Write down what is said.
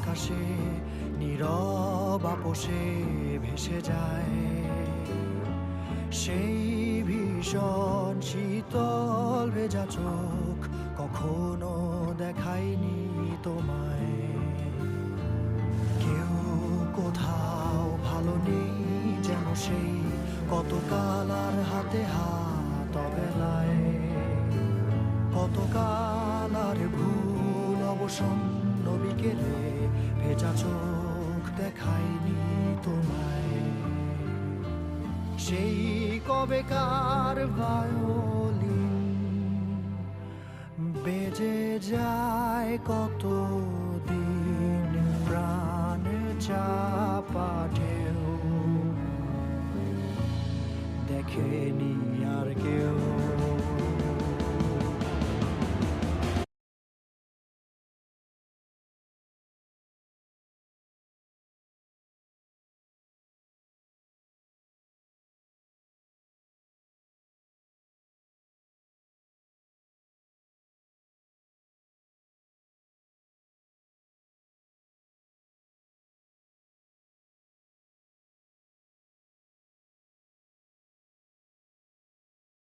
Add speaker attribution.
Speaker 1: আকাশে নীরব আপোষে ভেসে যায় সেই ভীষণ শীতল ভেজা চোখ কখনো দেখায়নি তোমায়। কেউ কোথাও ভালো নেই যেন সেই কতকাল আর হাতে হাত অবেলায়, কতকাল আর ভুল অবসন্ন বিকেলে ভেজা চোখ দেখায়নি তোমায়। সেই কবেকার ভায়োলিন বেজে যায় কতদিন প্রাণ চাপা ঢেউ দেখেনি আর কেউ।